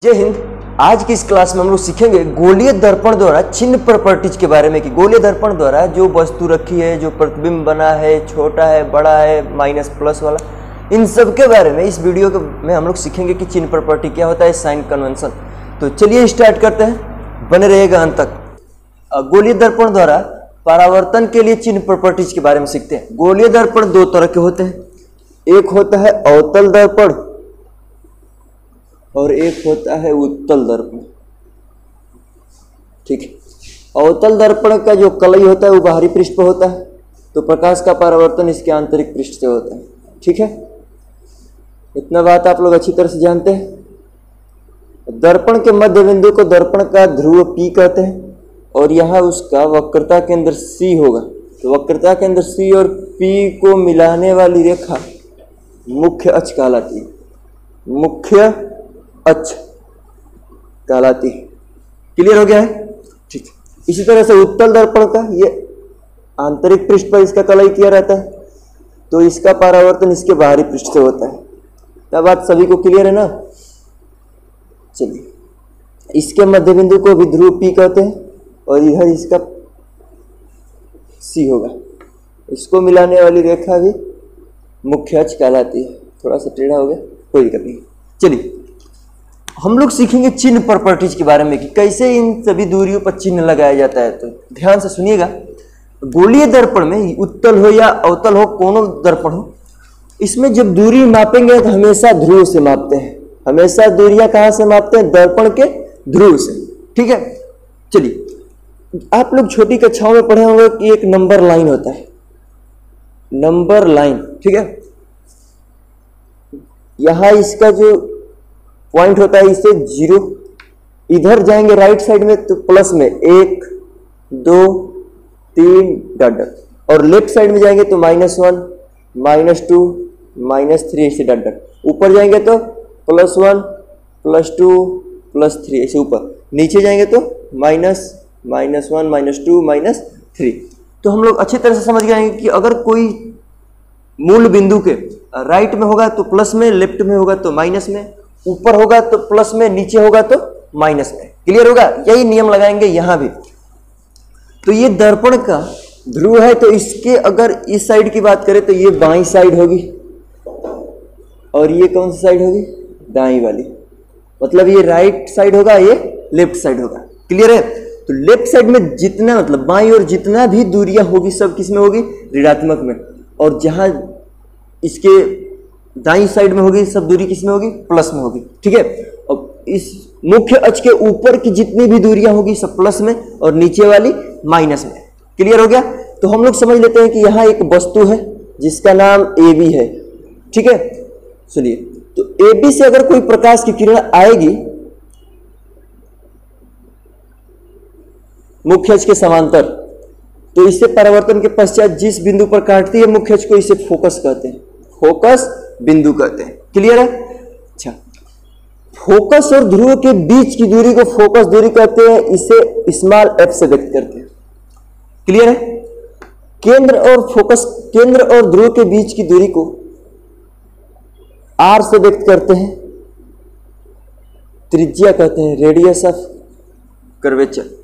जय हिंद। आज की इस क्लास में हम लोग सीखेंगे गोलीय दर्पण द्वारा चिन्ह प्रॉपर्टीज के बारे में कि गोलीय दर्पण द्वारा जो वस्तु रखी है, जो प्रतिबिंब बना है, छोटा है, बड़ा है, माइनस प्लस वाला, इन सब के बारे में इस वीडियो में हम लोग सीखेंगे कि चिन्ह प्रॉपर्टी क्या होता है, साइन कन्वेंशन। तो चलिए स्टार्ट करते हैं, बने रहेगा अंत तक। गोलीय दर्पण द्वारा परावर्तन के लिए चिन्ह प्रॉपर्टीज के बारे में सीखते हैं। गोलीय दर्पण दो तरह के होते हैं, एक होता है अवतल दर्पण और एक होता है उत्तल दर्पण। ठीक है, अवतल दर्पण का जो कलई होता है वो बाहरी पृष्ठ पर होता है, तो प्रकाश का परावर्तन इसके आंतरिक पृष्ठ से होता है। ठीक है, इतना बात आप लोग अच्छी तरह से जानते हैं। दर्पण के मध्य बिंदु को दर्पण का ध्रुव P कहते हैं और यहाँ उसका वक्रता केंद्र C होगा। तो वक्रता केंद्र C और P को मिलाने वाली रेखा मुख्य अक्ष कहलाती है, मुख्य अक्ष कहलाती है। क्लियर हो गया है? ठीक। इसी तरह से उत्तल दर्पण का ये आंतरिक पृष्ठ पर इसका कलई किया रहता है, तो इसका परावर्तन इसके बाहरी पृष्ठ से होता है। क्या बात सभी को क्लियर है ना? चलिए, इसके मध्य बिंदु को भी ध्रुव P कहते हैं और इधर इसका C होगा। इसको मिलाने वाली रेखा भी मुख्य अक्ष कहलाती है। थोड़ा सा टेढ़ा हो गया, कोई दिक्कत नहीं। चलिए, हम लोग सीखेंगे चिन्ह प्रॉपर्टीज के बारे में कि कैसे इन सभी दूरियों पर चिन्ह लगाया जाता है। तो ध्यान से सुनिएगा। गोलीय दर्पण में उत्तल हो या अवतल हो, कोनो दर्पण हो, इसमें जब दूरी मापेंगे तो हमेशा ध्रुव से मापते हैं। हमेशा दूरियां कहां से मापते हैं? दर्पण के ध्रुव से। ठीक है, चलिए, आप लोग छोटी कक्षाओं में पढ़े होंगे कि एक नंबर लाइन होता है, नंबर लाइन। ठीक है, यहां इसका जो पॉइंट होता है इसे 0, इधर जाएंगे राइट साइड में तो प्लस में 1, 2, 3 डॉट डॉट, और लेफ्ट साइड में जाएंगे तो -1, -2, -3 ऐसे डॉट डॉट। ऊपर जाएंगे तो +1, +2, +3 ऐसे ऊपर। नीचे जाएंगे तो -1, -2, -3। तो हम लोग अच्छी तरह से समझ गए कि अगर कोई मूल बिंदु के राइट में होगा तो प्लस में, लेफ्ट में होगा तो माइनस में, ऊपर होगा तो प्लस में, नीचे होगा तो माइनस में। क्लियर होगा? यही नियम लगाएंगे यहां भी। तो ये दर्पण का ध्रुव है, तो इसके अगर इस साइड की बात करें तो ये बाईं साइड होगी और ये कौन सी साइड होगी? दाईं वाली। मतलब ये राइट साइड होगा, ये लेफ्ट साइड होगा। क्लियर है? तो लेफ्ट साइड में जितना, मतलब बाईं और जितना भी दूरियां होगी सब किस में होगी? ऋणात्मक में। और जहां इसके दाईं साइड में होगी सब दूरी किस में होगी? प्लस में होगी। ठीक है, अब इस मुख्य अक्ष के ऊपर की जितनी भी दूरियां होगी सब प्लस में और नीचे वाली माइनस में। क्लियर हो गया? तो हम लोग समझ लेते हैं कि यहां एक वस्तु है जिसका नाम AB है। ठीक है, सुनिए, तो AB से अगर कोई प्रकाश की किरण आएगी मुख्य अक्ष के समांतर, तो इसे परावर्तन के पश्चात जिस बिंदु पर काटती है मुख्य अक्ष को, इसे फोकस कहते हैं, फोकस बिंदु कहते हैं। क्लियर है? अच्छा, फोकस और ध्रुव के बीच की दूरी को फोकस दूरी कहते हैं, इसे स्मॉल f से व्यक्त करते हैं। क्लियर है? केंद्र और ध्रुव के बीच की दूरी को r से व्यक्त करते हैं, त्रिज्या कहते हैं, रेडियस ऑफ कर्वेचर।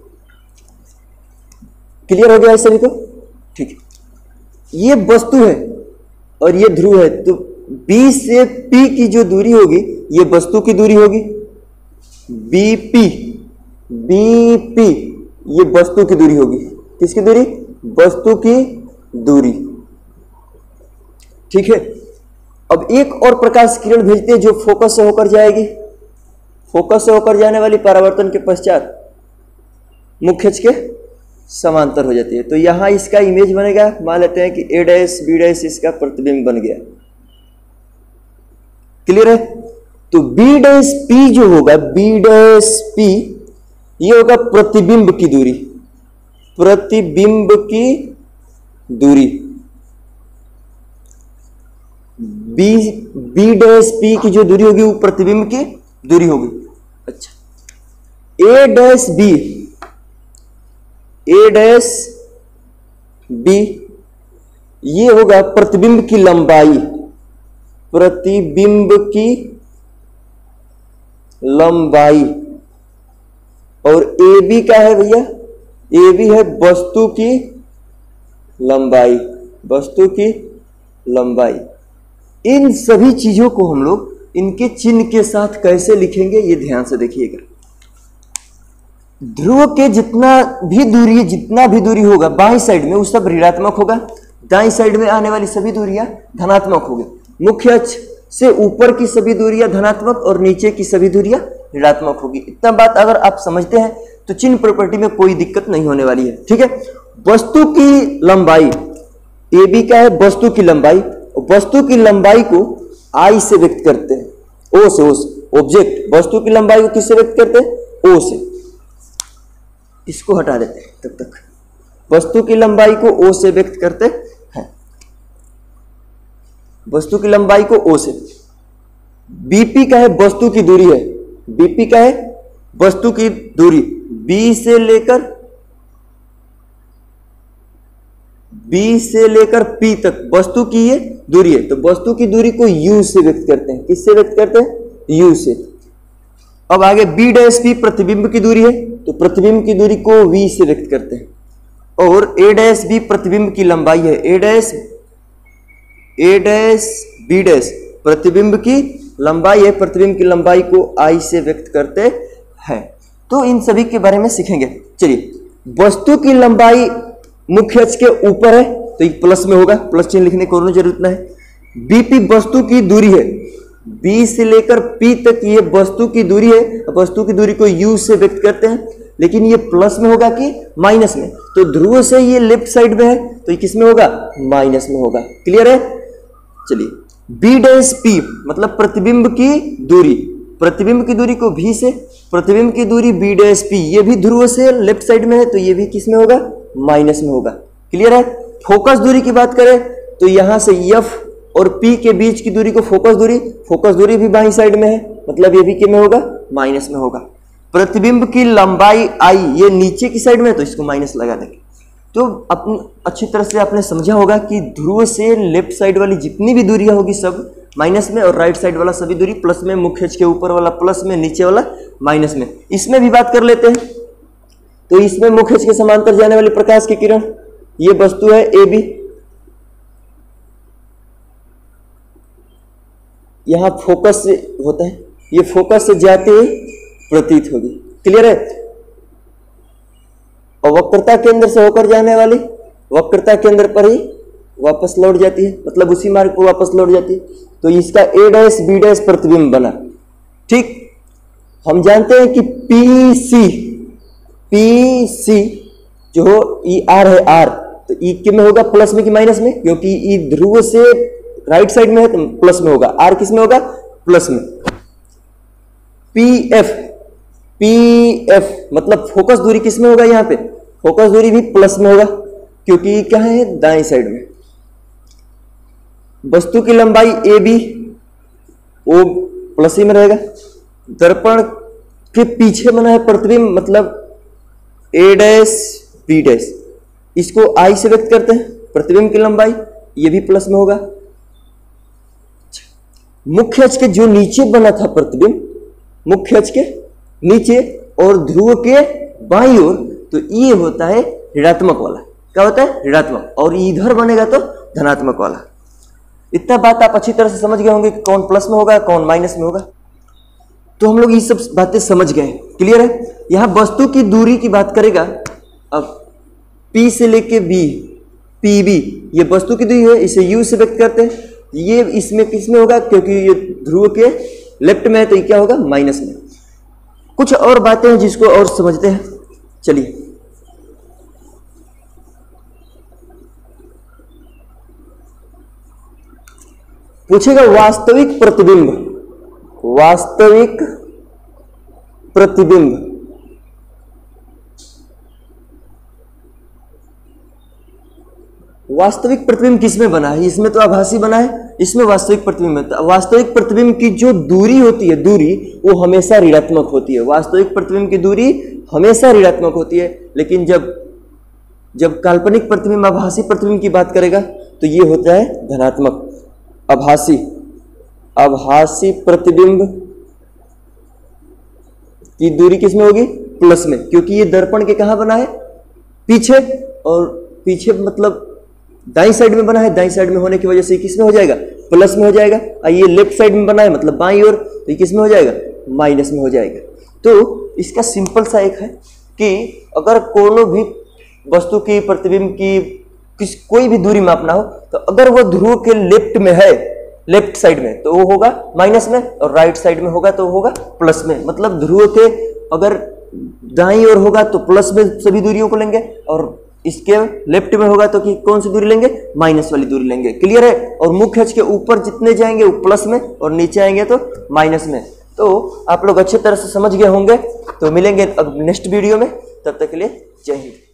क्लियर हो गया है सभी को? ठीक है, ये वस्तु है और ये ध्रुव है, तो B से P की जो दूरी होगी ये वस्तु की दूरी होगी, BP ये वस्तु की दूरी होगी। किसकी दूरी? वस्तु की दूरी। ठीक है, अब एक और प्रकाश किरण भेजते हैं जो फोकस से होकर जाएगी। फोकस से होकर जाने वाली परावर्तन के पश्चात मुख्य अक्ष के समांतर हो जाती है। तो यहां इसका इमेज बनेगा, मान लेते हैं कि A', B' इसका प्रतिबिंब बन गया। क्लियर है? तो B' जो होगा, B' ये होगा प्रतिबिंब की दूरी, प्रतिबिंब की दूरी। B' की जो दूरी होगी वो प्रतिबिंब की दूरी होगी। अच्छा, A', B ये होगा प्रतिबिंब की लंबाई, प्रतिबिंब की लंबाई, और ए बी क्या है भैया, ए बी है वस्तु की लंबाई, वस्तु की लंबाई। इन सभी चीजों को हम लोग इनके चिन्ह के साथ कैसे लिखेंगे ये ध्यान से देखिएगा। ध्रुव के जितना भी दूरी होगा बाईं साइड में वो सब ऋणात्मक होगा, दाईं साइड में आने वाली सभी दूरियां धनात्मक होगी। मुख्य अक्ष से ऊपर की सभी दूरियां धनात्मक और नीचे की सभी दूरियां ऋणात्मक होगी। इतना बात अगर आप समझते हैं तो चिन्ह प्रॉपर्टी में कोई दिक्कत नहीं होने वाली है, ठीक है। वस्तु की लंबाई, ए बी क्या है, वस्तु की लंबाई, वस्तु की लंबाई को आई से व्यक्त करते हैं, ओ से, ऑब्जेक्ट वस्तु की लंबाई को किससे व्यक्त करते हैं, ओ से। इसको हटा देते हैं तब तक, वस्तु की लंबाई को ओ से व्यक्त करते हैं, वस्तु की लंबाई को ओ से। बीपी का है वस्तु की दूरी है, बीपी का है वस्तु की दूरी, बी से लेकर पी तक वस्तु की ये दूरी है, तो वस्तु की दूरी को यू से व्यक्त करते हैं, किससे व्यक्त करते हैं, यू से। अब आगे बी डैश पी प्रतिबिंब की दूरी है, तो प्रतिबिंब की दूरी को वी से व्यक्त करते हैं, और ए डैश बी प्रतिबिंब की लंबाई है, ए डैश बी डैश प्रतिबिंब की लंबाई है, प्रतिबिंब की लंबाई को आई से व्यक्त करते हैं। तो इन सभी के बारे में सीखेंगे। चलिए, वस्तु की लंबाई मुख्य अक्ष के ऊपर है तो ये प्लस में होगा, प्लस चिन्ह लिखने की कोई जरूरत नहीं। बीपी वस्तु की दूरी है, बी से लेकर पी तक ये वस्तु की दूरी है, वस्तु की दूरी को यू से व्यक्त करते हैं, लेकिन ये प्लस में होगा कि माइनस में, तो ध्रुव से ये लेफ्ट साइड में है तो ये किस में होगा, माइनस में होगा। क्लियर है। चलिए, बी डैश पी मतलब प्रतिबिंब की दूरी, प्रतिबिंब की दूरी को भी से, प्रतिबिंब की दूरी बी डैश पी, ये भी ध्रुव से लेफ्ट साइड में है तो ये भी किस में होगा, माइनस में होगा। क्लियर है। फोकस दूरी की बात करें तो यहां से एफ और पी के बीच की दूरी को फोकस दूरी भी बाईं साइड में है, मतलब ये भी किस में होगा, माइनस में होगा। प्रतिबिंब की लंबाई आई ये नीचे की साइड में है तो इसको माइनस लगा देंगे। तो अपने अच्छी तरह से आपने समझा होगा कि ध्रुव से लेफ्ट साइड वाली जितनी भी दूरियां होगी सब माइनस में, और राइट साइड वाला सभी दूरी प्लस में, मुख्य अक्ष के ऊपर वाला प्लस में, नीचे वाला माइनस में। इसमें भी बात कर लेते हैं। तो इसमें मुख्य अक्ष के समांतर जाने वाली प्रकाश की किरण, ये वस्तु है ए बी, यहां फोकस से होता है, ये फोकस से जाते हुए प्रतीत होगी। क्लियर है। और वक्रता केंद्र से होकर जाने वाली वक्रता केंद्र पर ही वापस लौट जाती है, मतलब उसी मार्ग पर वापस लौट जाती है। तो इसका ए डैश बी डैश प्रतिबिंब बना। ठीक, हम जानते हैं कि पी जो ई आर है, आर तो ई के में होगा, प्लस में कि माइनस में, क्योंकि ई ध्रुव से राइट साइड में है तो प्लस में होगा, आर किस में होगा, प्लस में। पीएफ मतलब फोकस दूरी किस में होगा, यहां पे फोकस दूरी भी प्लस में होगा, क्योंकि क्या है, दाएं साइड में। वस्तु की लंबाई ए बी वो प्लस ही में रहेगा। दर्पण के पीछे बना है प्रतिबिंब, मतलब ए डैश बी डैश, इसको आई से व्यक्त करते हैं, प्रतिबिंब की लंबाई ये भी प्लस में होगा। मुख्य अक्ष के जो नीचे बना था प्रतिबिंब, मुख्य अक्ष के नीचे और ध्रुव के बाईं ओर, तो ये होता है ऋणात्मक वाला। क्या होता है, ऋणात्मक, और इधर बनेगा तो धनात्मक वाला। इतना बात आप अच्छी तरह से समझ गए होंगे कि कौन प्लस में होगा कौन माइनस में होगा। तो हम लोग ये सब बातें समझ गए। क्लियर है। यहां वस्तु की दूरी की बात करेगा। अब P से लेके B, PB ये वस्तु की दूरी है, इसे U से व्यक्त करते हैं। ये इसमें किसमें होगा, क्योंकि ये ध्रुव के लेफ्ट में है तो ये क्या होगा, माइनस में। कुछ और बातें हैं जिसको और समझते हैं। चलिए, पूछेगा वास्तविक प्रतिबिंब, वास्तविक प्रतिबिंब वास्तविक प्रतिबिंब किसमें बना है, इसमें तो आभासी बना है, इसमें वास्तविक प्रतिबिंब है। वास्तविक प्रतिबिंब की जो दूरी होती है, दूरी वो हमेशा ऋणात्मक होती है। वास्तविक प्रतिबिंब की दूरी हमेशा ऋणात्मक होती है, लेकिन जब काल्पनिक प्रतिबिंब आभासी प्रतिबिंब की बात करेगा तो ये होता है धनात्मक। आभासी प्रतिबिंब कि दूरी किस में होगी, प्लस में, क्योंकि ये दर्पण के कहाँ बना है, पीछे, और पीछे मतलब दाई साइड में बना है, दाई साइड में होने की वजह से ये किस में हो जाएगा, प्लस में हो जाएगा। और ये लेफ्ट साइड में बना है मतलब बाई ओर, तो ये किस में हो जाएगा, माइनस में हो जाएगा। तो इसका सिंपल सा एक है कि अगर कोनो भी वस्तु की, प्रतिबिंब की कोई भी दूरी मापना हो, तो अगर वो ध्रुव के लेफ्ट में है, लेफ्ट साइड में, तो वो होगा माइनस में, और राइट साइड में होगा तो होगा प्लस में। मतलब ध्रुव के अगर दाईं ओर होगा तो प्लस में सभी दूरियों को लेंगे, और इसके लेफ्ट में होगा तो कि कौन सी दूरी लेंगे, माइनस वाली दूरी लेंगे। क्लियर है। और मुख्य अक्ष के ऊपर जितने जाएंगे वो प्लस में, और नीचे आएंगे तो माइनस में। तो आप लोग अच्छे तरह से समझ गए होंगे। तो मिलेंगे अब नेक्स्ट वीडियो में, तब तक के लिए जय हिंद।